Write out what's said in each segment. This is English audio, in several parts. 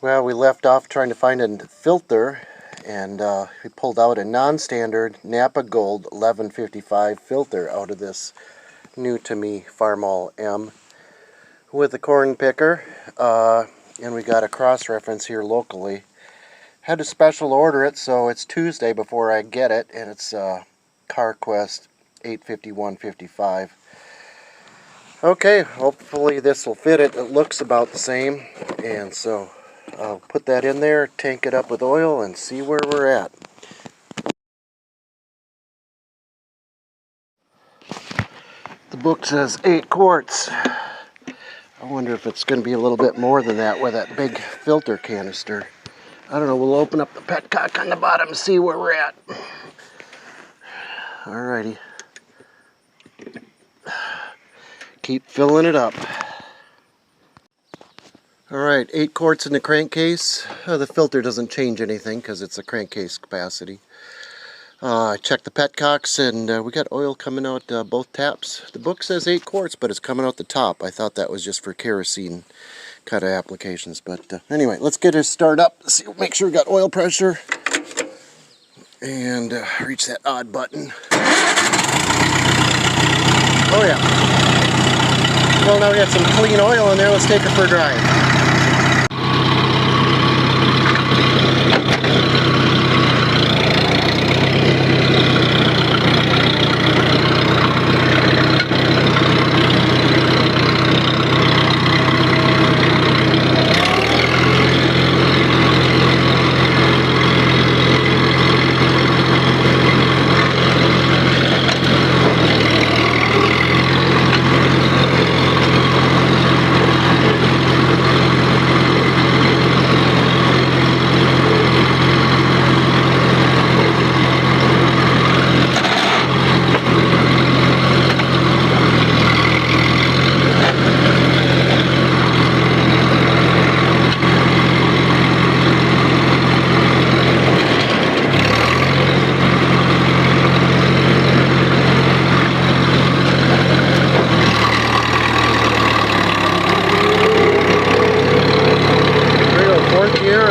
Well, we left off trying to find a filter, and we pulled out a non-standard Napa Gold 1155 filter out of this new to me Farmall M with a corn picker, and we got a cross-reference here locally. Had to special order it, so it's Tuesday before I get it, and it's CarQuest 85155. Okay, hopefully this will fit it. It looks about the same, and so I'll put that in there, tank it up with oil, and see where we're at. The book says 8 quarts. I wonder if it's going to be a little bit more than that with that big filter canister. I don't know, we'll open up the petcock on the bottom and see where we're at. Alrighty. Keep filling it up. Alright, 8 quarts in the crankcase. The filter doesn't change anything because it's a crankcase capacity. I checked the petcocks, and we got oil coming out both taps. The book says 8 quarts, but it's coming out the top. I thought that was just for kerosene kind of applications. But anyway, let's get it started up. See, make sure we got oil pressure. And reach that odd button. Oh yeah. Well, now we got some clean oil in there. Let's take it for a drive.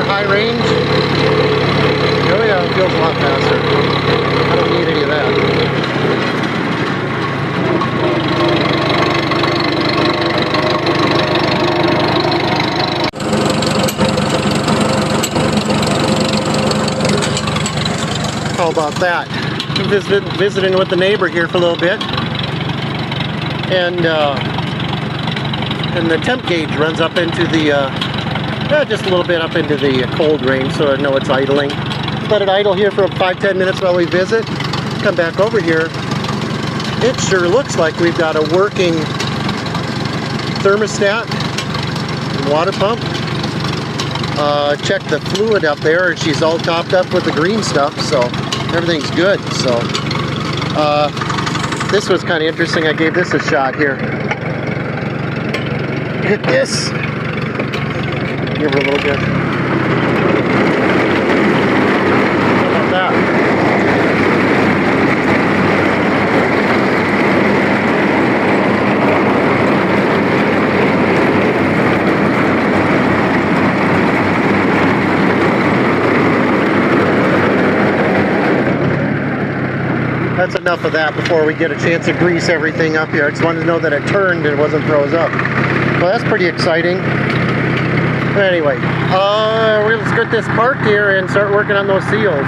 High range. Oh yeah, it feels a lot faster. I don't need any of that. How about that? Visiting with the neighbor here for a little bit, and the temp gauge runs up into the just a little bit up into the cold range, so I know it's idling. Let it idle here for 5-10 minutes while we visit. Come back over here. It sure looks like we've got a working thermostat and water pump. Check the fluid up there. She's all topped up with the green stuff, so everything's good. So this was kind of interesting. I gave this a shot here. Hit this. Give her a little bit. How about that? That's enough of that before we get a chance to grease everything up here. I just wanted to know that it turned and it wasn't froze up. Well, that's pretty exciting. Anyway, let's get this parked here and start working on those seals.